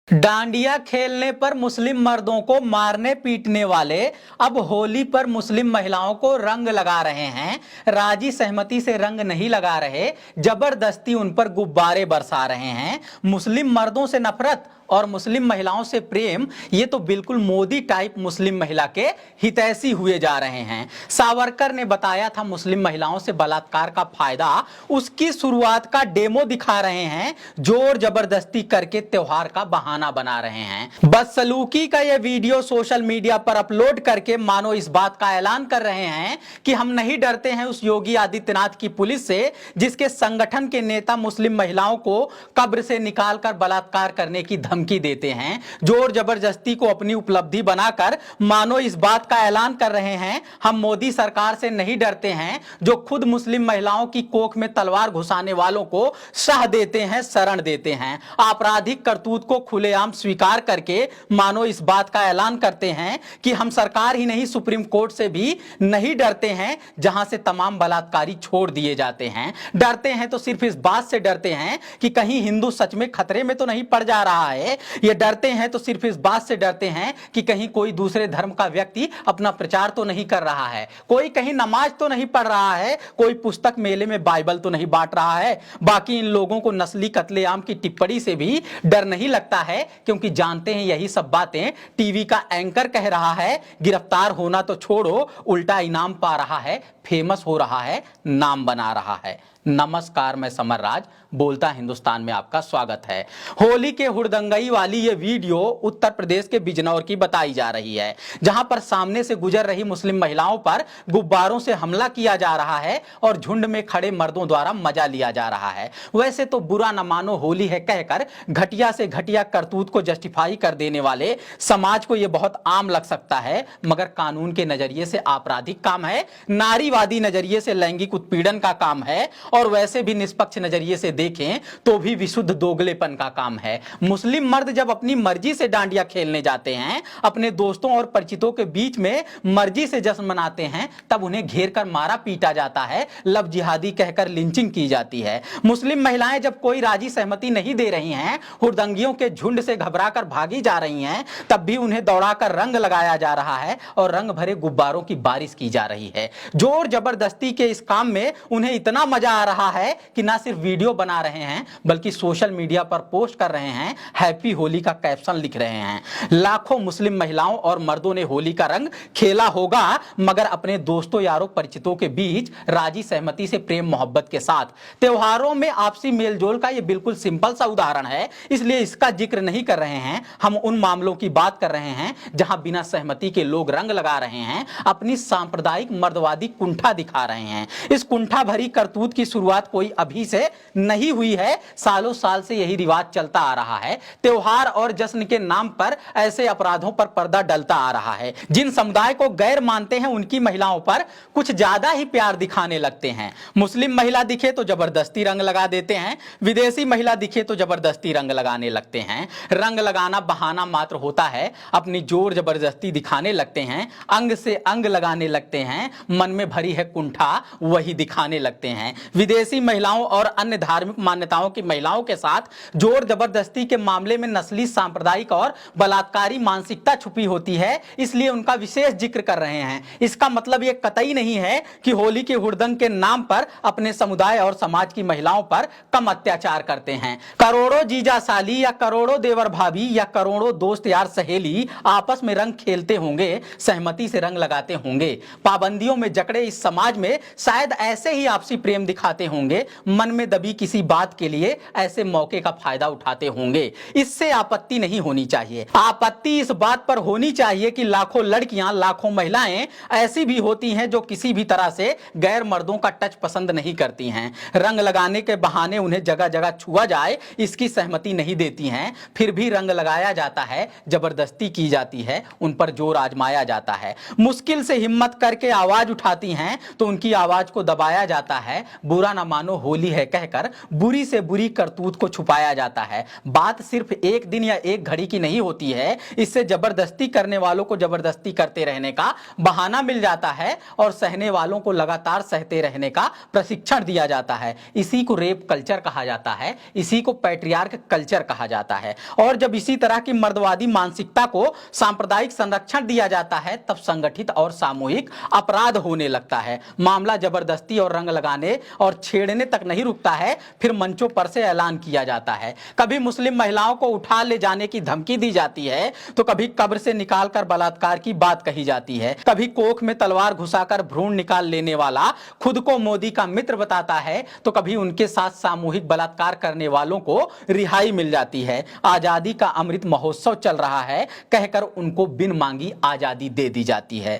डांडिया खेलने पर मुस्लिम मर्दों को मारने पीटने वाले अब होली पर मुस्लिम महिलाओं को रंग लगा रहे हैं। राजी सहमति से रंग नहीं लगा रहे, जबरदस्ती उन पर गुब्बारे बरसा रहे हैं। मुस्लिम मर्दों से नफरत और मुस्लिम महिलाओं से प्रेम, ये तो बिल्कुल मोदी टाइप मुस्लिम महिला के हितैषी हुए जा रहे हैं। सावरकर ने बताया था मुस्लिम महिलाओं से बलात्कार का फायदा, उसकी शुरुआत का डेमो दिखा रहे हैं। जोर जबरदस्ती करके त्योहार का बहाना बना रहे हैं। बदसलूकी का यह वीडियो सोशल मीडिया पर अपलोड करके मानो इस बात का ऐलान कर रहे हैं कि हम नहीं डरते हैं उस योगी आदित्यनाथ की पुलिस से, जिसके संगठन के नेता मुस्लिम महिलाओं को कब्र से निकालकर बलात्कार करने की धमकी देते हैं। जोर जबरदस्ती को अपनी उपलब्धि बनाकर मानो इस बात का ऐलान कर रहे हैं, हम मोदी सरकार से नहीं डरते हैं, जो खुद मुस्लिम महिलाओं की कोख में तलवार घुसाने वालों को शाह देते हैं, शरण देते हैं। आपराधिक करतूत को खुलेआम स्वीकार करके मानो इस बात का ऐलान करते हैं कि हम सरकार ही नहीं सुप्रीम कोर्ट से भी नहीं डरते हैं, जहां से तमाम बलात्कारी छोड़ दिए जाते हैं। डरते हैं तो सिर्फ इस बात से डरते हैं कि कहीं हिंदू सच में खतरे में तो नहीं पड़ जा रहा है। ये डरते हैं तो सिर्फ इस बात से डरते हैं कि कहीं कोई दूसरे धर्म का व्यक्ति अपना प्रचार तो नहीं कर रहा है, कोई कहीं नमाज तो नहीं पढ़ रहा है, कोई पुस्तक मेले में बाइबल तो नहीं बांट रहा है। बाकी इन लोगों को नस्ली कत्लेआम की टिप्पणी से भी डर नहीं लगता है, क्योंकि जानते हैं यही सब बातें टीवी का एंकर कह रहा है। गिरफ्तार होना तो छोड़ो, उल्टा इनाम पा रहा है, फेमस हो रहा है, नाम बना रहा है। नमस्कार, मैं समर राज बोलता हिंदुस्तान में आपका स्वागत है। होली के हुड़दंगई वाली ये वीडियो उत्तर प्रदेश के बिजनौर की बताई जा रही है, जहां पर सामने से गुजर रही मुस्लिम महिलाओं पर गुब्बारों से हमला किया जा रहा है और झुंड में खड़े मर्दों द्वारा मजा लिया जा रहा है। वैसे तो बुरा न मानो होली है कहकर घटिया से घटिया करतूत को जस्टिफाई कर देने वाले समाज को यह बहुत आम लग सकता है, मगर कानून के नजरिए से आपराधिक काम है, नारीवादी नजरिए से लैंगिक उत्पीड़न का काम है, और वैसे भी निष्पक्ष नजरिए से देखें तो भी विशुद्ध दोगलेपन का काम है। मुस्लिम मर्द जब अपनी मर्जी से डांडिया खेलने जाते हैं, अपने दोस्तों और परिचितों के बीच में मर्जी से जश्न मनाते हैं, तब उन्हें घेर कर मारा पीटा जाता है, लव जिहादी कहकर लिंचिंग की जाती है। मुस्लिम महिलाएं जब कोई राजी सहमति नहीं दे रही हैं, हुड़दंगियों के झुंड से घबराकर भागी जा रही हैं, तब भी उन्हें दौड़ाकर रंग लगाया जा रहा है और रंग भरे गुब्बारों की बारिश की जा रही है। जोर जबरदस्ती के इस काम में उन्हें इतना मजा आ रहा है कि ना सिर्फ वीडियो बना रहे हैं, बल्कि सोशल मीडिया पर पोस्ट कर रहे हैं, हैप्पी होली का कैप्शन लिख रहे हैं। लाखों मुस्लिम महिलाओं और मर्दों ने होली का रंग खेला होगा, मगर अपने दोस्तों यारों परिचितों के बीच राजी सहमति से, प्रेम मोहब्बत के साथ। त्योहारों में आपसी मेलजोल का यह बिल्कुल सिंपल सा उदाहरण है, इसलिए इसका जिक्र नहीं कर रहे हैं। हम उन मामलों की बात कर रहे हैं जहां बिना सहमति के लोग रंग लगा रहे हैं, अपनी सांप्रदायिक मर्दवादी कुंठा दिखा रहे हैं। इस कुंठा भरी करतूत की शुरुआत कोई अभी से नहीं हुई है, सालों साल से यही रिवाज चलता आ रहा है। त्योहार और जश्न के नाम पर ऐसे अपराधों पर पर्दा डलता आ रहा है। जिन समुदाय को गैर मानते हैं, उनकी महिलाओं पर कुछ ज्यादा ही प्यार दिखाने लगते हैं। मुस्लिम महिला दिखे तो जबरदस्ती रंग लगा देते हैं, विदेशी महिला दिखे तो जबरदस्ती रंग लगाने लगते हैं। रंग लगाना बहाना मात्र होता है, अपनी जोर जबरदस्ती दिखाने लगते हैं, अंग से अंग लगाने लगते हैं, मन में भरी है कुंठा वही दिखाने लगते हैं। विदेशी महिलाओं और अन्य धार्मिक मान्यताओं की महिलाओं के साथ जोर जबरदस्ती के मामले में नस्ली, सांप्रदायिक और बलात्कारी मानसिकता छुपी होती है, इसलिए उनका विशेष जिक्र कर रहे हैं। इसका मतलब यह कतई नहीं है कि होली के हुड़दंग के नाम पर अपने समुदाय और समाज की महिलाओं पर कम अत्याचार करते हैं। करोड़ों जीजा साली या करोड़ों देवर भाभी या करोड़ों दोस्त यार सहेली आपस में रंग खेलते होंगे, सहमति से रंग लगाते होंगे। पाबंदियों में जकड़े इस समाज में शायद ऐसे ही आपसी प्रेम दिखाते होंगे, मन में दबी किसी बात के लिए ऐसे मौके का फायदा उठाते होंगे। इससे आपत्ति नहीं होनी चाहिए। आपत्ति इस बात पर होनी चाहिए कि लाखों लड़कियां, लाखों महिलाएं ऐसी भी होती हैं जो किसी भी तरह से गैर मर्दों का टच पसंद नहीं करती हैं। रंग लगाने के बहाने उन्हें जगह जगह छुआ जाए, इसकी सहमति नहीं देती हैं, फिर भी रंग लगाया जाता है, जबरदस्ती की जाती है, उन पर जोर आजमाया जाता है। मुश्किल से हिम्मत करके आवाज उठाती हैं तो उनकी आवाज को दबाया जाता है, बुरा ना मानो होली है कहकर बुरी से बुरी करतूत को छुपाया जाता है। बात सिर्फ एक दिन या एक घड़ी की नहीं होती है, इससे जबरदस्ती करने वालों को जबरदस्ती करते रहने का बहाना मिल जाता है और सहने वालों को लगातार सहते रहने का प्रशिक्षण दिया जाता है। इसी को रेप कल्चर कहा जाता है, इसी को पैट्रियार्क कल्चर कहा जाता है। और जब इसी तरह की मर्दवादी मानसिकता को सांप्रदायिक संरक्षण दिया जाता है तब संगठित और सामूहिक अपराध होने लगता है। मामला जबरदस्ती और रंग लगाने और छेड़ने तक नहीं रुकता है, फिर मंचों पर से ऐलान किया जाता है। कभी मुस्लिम महिलाओं को उठा ले जाने की धमकी दी जाती है तो कभी कब्र से निकालकर बलात्कार की बात कही जाती है। कभी कोख में तलवार घुसाकर भ्रूण निकाल लेने वाला खुद को मोदी का मित्र बताता है तो कभी उनके साथ सामूहिक बलात्कार करने वालों को रिहाई मिल जाती है। आजादी का अमृत महोत्सव चल रहा है कहकर उनको बिन मांगी आजादी दे दी जाती है।